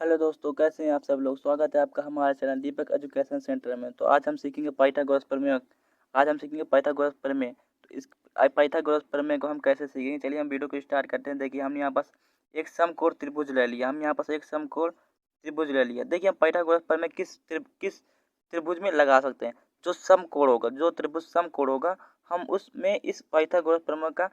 Hello दोस्तों, कैसे हैं आप सब लोग। स्वागत है आपका हमारे चैनल दीपक एजुकेशन सेंटर में। तो आज हम सीखेंगे पाइथागोरस प्रमेय। तो इस पाइथागोरस प्रमेय को हम कैसे सीखेंगे, चलिए हम वीडियो को स्टार्ट करते हैं। देखिए, हमने यहाँ पास एक समकोण त्रिभुज ले लिया। देखिए, हम पाइथागोरस प्रमेय किस त्रिभुज में लगा सकते हैं। जो त्रिभुज समकोण होगा, हम उसमें इस पाइथागोरस प्रमेय का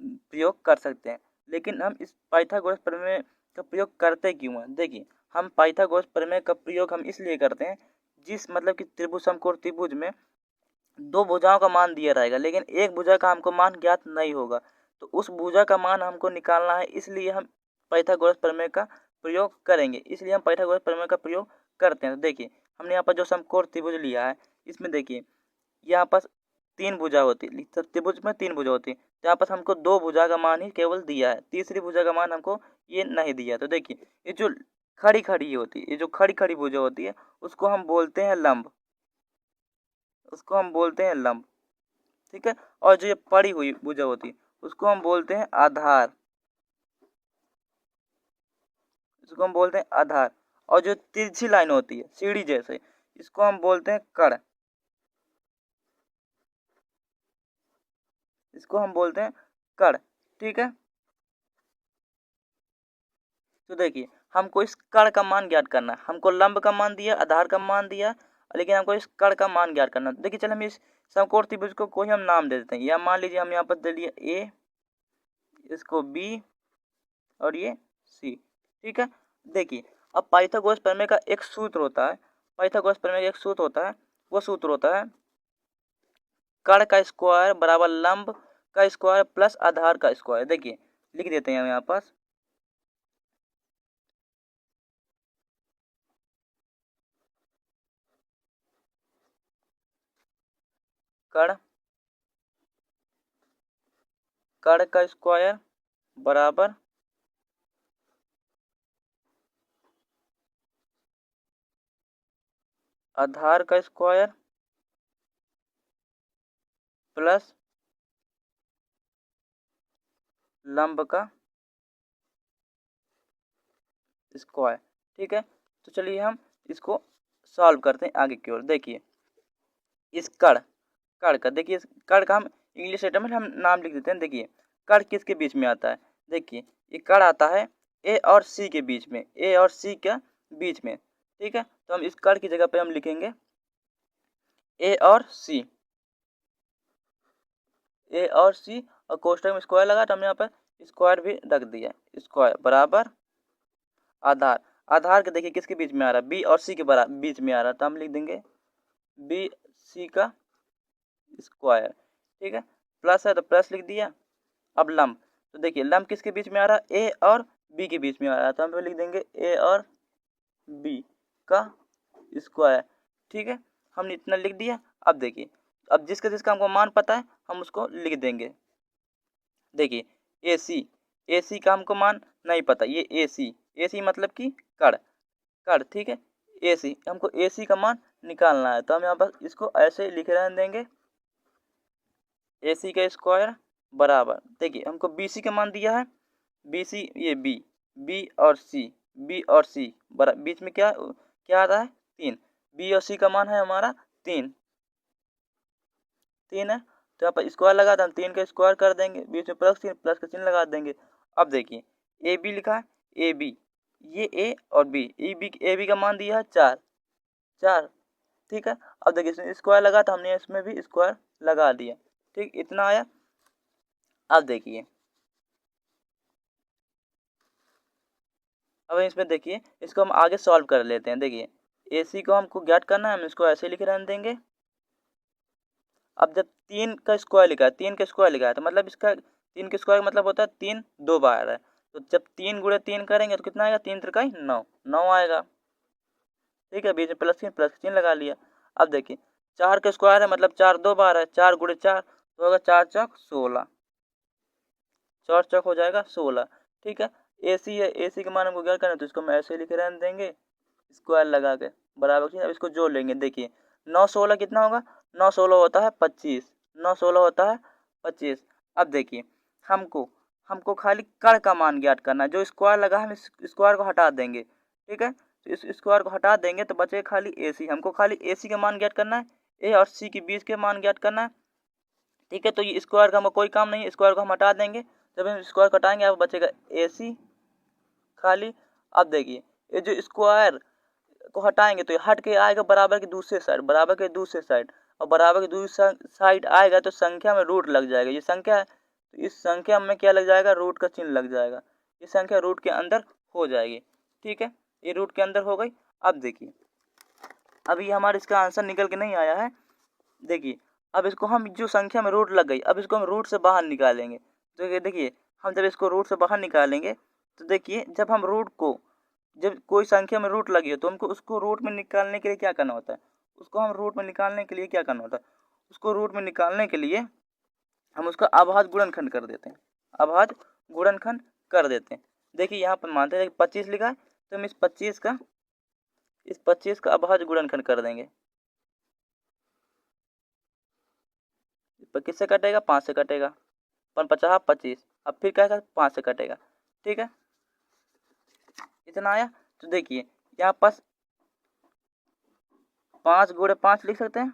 प्रयोग कर सकते हैं। लेकिन हम इस पाइथागोरस प्रमेय का प्रयोग करते क्यों हैं। देखिए, हम पाइथागोरस प्रमेय का प्रयोग हम इसलिए करते हैं, जिस मतलब कि त्रिभुज समकोण त्रिभुज में दो भुजाओं का मान दिया रहेगा, लेकिन एक भुजा का हमको मान ज्ञात नहीं होगा। तो उस भुजा का मान हमको निकालना है, इसलिए हम पाइथागोरस प्रमेय का प्रयोग करेंगे। इसलिए हम पाइथागोरस प्रमेय का प्रयोग करते हैं। तो देखिए, हमने यहाँ पर जो समकोण त्रिभुज लिया है, इसमें देखिए यहाँ पर तीन भुजा होती है। त्रिभुज में तीन भुजा होती है। तो यहाँ पर हमको दो भुजा का मान ही केवल दिया है, तीसरी भुजा का मान हमको ये नहीं दिया। तो देखिए, ये जो खड़ी खड़ी होती है, ये जो खड़ी खड़ी भुजा होती है, उसको हम बोलते हैं लंब। ठीक है। और जो ये पड़ी हुई भुजा होती है, उसको हम बोलते हैं आधार। और जो तिरछी लाइन होती है सीढ़ी जैसे, इसको हम बोलते हैं कड़। ठीक है। तो देखिए, हमको इस कण का मान ज्ञात करना है। हमको लंब का मान दिया, आधार का मान दिया, लेकिन हमको इस कण का मान ज्ञात करना है। देखिए, चलो हम इस समकोण त्रिभुज को कोई हम नाम दे देते हैं। या मान लीजिए हम यहाँ पर दे लिए ए, इसको बी और ये सी। ठीक है। देखिए, अब पाइथागोरस प्रमेय का एक सूत्र होता है। वो सूत्र होता है कण का स्क्वायर बराबर लंब का स्क्वायर प्लस आधार का स्क्वायर। देखिए, लिख देते हैं हम यहाँ पास कण का स्क्वायर बराबर आधार का स्क्वायर प्लस लंब का स्क्वायर। ठीक है। तो चलिए हम इसको सॉल्व करते हैं आगे की ओर। देखिए, इस कण का देखिए, इस कण का हम इंग्लिश लेटर में हम नाम लिख देते हैं। देखिए, कण किसके बीच में आता है। देखिए, ये कण आता है ए और सी के बीच में, ठीक है। तो हम इस कण की जगह पे हम लिखेंगे ए और सी। और कोष्ठक में स्क्वायर लगा, तो हमने यहाँ पर स्क्वायर भी रख दिया। स्क्वायर बराबर आधार के देखिए किसके बीच में आ रहा है, बी और सी के बीच में आ रहा है, तो हम लिख देंगे बी सी का स्क्वायर। ठीक है। प्लस है तो प्लस लिख दिया। अब लंब, तो देखिए लंब किसके बीच में आ रहा है, ए और बी के बीच में आ रहा है, तो हम लिख देंगे ए और बी का स्क्वायर। ठीक है। हमने इतना लिख दिया। अब देखिए, अब जिसका जिसका हमको मान पता है, हम उसको लिख देंगे। देखिए, ए सी का हमको मान नहीं पता, ये ए सी मतलब कि कड़। ठीक है। ए सी हमको ए सी का मान निकालना है, तो हम यहाँ पर इसको ऐसे लिख रहने देंगे ए सी का स्क्वायर बराबर। देखिए, हमको बी सी का मान दिया है, बी सी ये बी और सी बराबर बीच में क्या क्या आ रहा है, तीन। बी और सी का मान है हमारा तीन है। तो यहाँ पर स्क्वायर लगा तो हम तीन का स्क्वायर कर देंगे, बीच में प्लस का चिन्ह लगा देंगे। अब देखिए, ए बी लिखा है, ए बी, ये ए और बी, ए बी का मान दिया है चार। ठीक है। अब देखिए, इसमें स्क्वायर लगा तो हमने इसमें भी स्क्वायर लगा दिया। ठीक, इतना आया। अब देखिए, अब इसमें देखिए, इसको हम आगे सॉल्व कर लेते हैं। देखिए, ए सी को हमको ज्ञात करना है, हम इसको ऐसे लिख रहने देंगे। अब जब तीन का स्क्वायर लिखा है तो मतलब इसका तीन का स्क्वायर मतलब होता है तीन दो बार है। तो जब तीन गुणे तीन करेंगे तो कितना आएगा, तीन त्रिकाई नौ आएगा। ठीक है। बीच में प्लस चिन्ह लगा लिया। अब देखिए, चार का स्क्वायर है मतलब चार दो बार है, चार गुणे चार तो होगा चार चौक 16, चार चौक हो जाएगा 16। ठीक है। ए सी है, ए सी के मान हमको क्या करना है, तो इसको हम ऐसे लिख रहने देंगे स्क्वायर लगा के बराबर। अब इसको जोड़ लेंगे। देखिए, 9 16 कितना होगा, 9 16 होता है 25, 9 16 होता है 25। अब देखिए, हमको हमको खाली कण का मान ज्ञात करना है। जो स्क्वायर लगा हम इस स्क्वायर को हटा देंगे। ठीक है। तो इस स्क्वायर को हटा देंगे तो बचेगा खाली ए सी। हमको खाली ए सी का मान ज्ञात करना है, ए और सी के बीच के मान ज्ञात करना है, ठीक है। तो ये स्क्वायर का हमको कोई काम नहीं है, स्क्वायर को हम हटा देंगे। जब हम स्क्वायर कटाएंगे अब बचेगा ए सी खाली। अब देखिए ये जो स्क्वायर को हटाएंगे तो ये हट के आएगा बराबर के दूसरे साइड, बराबर के दूसरे साइड, और बराबर के दूसरी साइड आएगा तो संख्या में रूट लग जाएगा। ये संख्या है तो इस संख्या में क्या लग जाएगा, रूट का चिन्ह लग जाएगा। ये संख्या रूट के अंदर हो जाएगी, ठीक है। ये रूट के अंदर हो गई। अब देखिए अभी हमारे इसका आंसर निकल के नहीं आया है। देखिए अब इसको हम जो संख्या में रूट लग गई, अब इसको हम रूट से बाहर निकालेंगे। तो देखिए हम जब इसको रूट से बाहर निकालेंगे तो देखिए जब हम रूट को, जब कोई संख्या में रूट लगी है तो हमको उसको रूट में निकालने के लिए क्या करना होता है, उसको हम रूट में निकालने के लिए क्या करना होता है, उसको रूट में निकालने के लिए हम उसका अभाज्य गुणनखंड कर देते हैं, अभाज्य गुणनखंड कर देते हैं। देखिए यहाँ पर मानते हैं 25 लिखा है तो हम इस 25 का अभाज्य गुणनखंड कर देंगे। किससे कटेगा, 5 से कटेगा, 50 25, अब फिर क्या 5 से कटेगा, ठीक है। इतना आया। तो देखिए यहाँ पास 5 गुणे 5 लिख सकते हैं।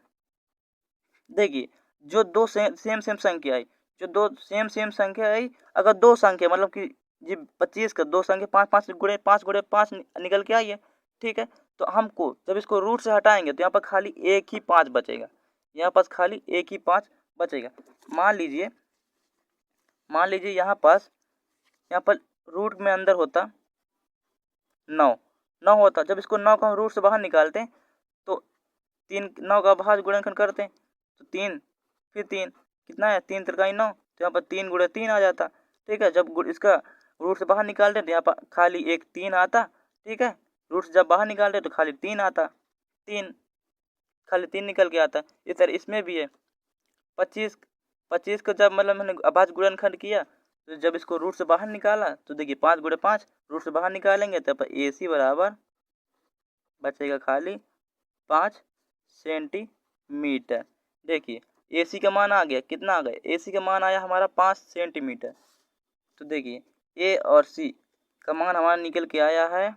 देखिए जो दो सेम संख्या आई, जो दो सेम संख्या आई, अगर दो संख्या मतलब कि जी 25 का दो संख्या 5 गुणे 5 निकल के आई है, ठीक है। तो हमको जब इसको रूट से हटाएंगे तो यहाँ पर खाली एक ही 5 बचेगा, यहाँ पास खाली एक ही 5 बचेगा। मान लीजिए यहाँ पर रूट में अंदर होता 9 होता। जब इसको 9 को हम रूट से बाहर निकालते हैं तो 9 का अभाज्य गुणनखंड करते हैं तो 3 फिर 3 कितना है, 3 3 9, तो यहाँ पर 3 गुणे 3 आ जाता, ठीक है। जब इसका रूट से बाहर निकालते हैं तो यहाँ पर खाली एक 3 आता, ठीक है। रूट से जब बाहर निकालते तो खाली 3 आता, खाली 3 निकल के आता। इस तरह इसमें भी है 25 को जब मतलब मैंने अभाज्य गुणनखंड किया तो जब इसको रूट से बाहर निकाला तो देखिए 5 गुणे 5 रूट से बाहर निकालेंगे तब ए सी बराबर बचेगा खाली 5 सेंटीमीटर। देखिए ए सी का मान आ गया, कितना आ गया, ए सी का मान आया हमारा 5 सेंटीमीटर। तो देखिए ए और सी का मान हमारा निकल के आया है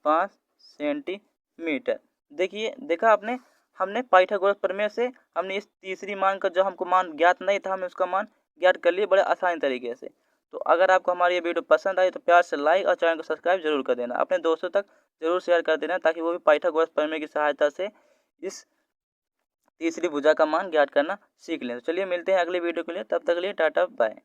5 सेंटीमीटर। देखिए देखा आपने, हमने पाइथागोरस प्रमेय से हमने इस तीसरी मान का जो हमको मान ज्ञात नहीं था हमने उसका मान ज्ञात कर लिए बड़े आसान तरीके से। तो अगर आपको हमारी ये वीडियो पसंद आई तो प्यार से लाइक और चैनल को सब्सक्राइब जरूर कर देना, अपने दोस्तों तक जरूर शेयर कर देना ताकि वो भी पाइथागोरस प्रमेय की सहायता से इस तीसरी भुजा का मान ज्ञात करना सीख लें। तो चलिए मिलते हैं अगली वीडियो के लिए, तब तक के लिए टाटा बाय।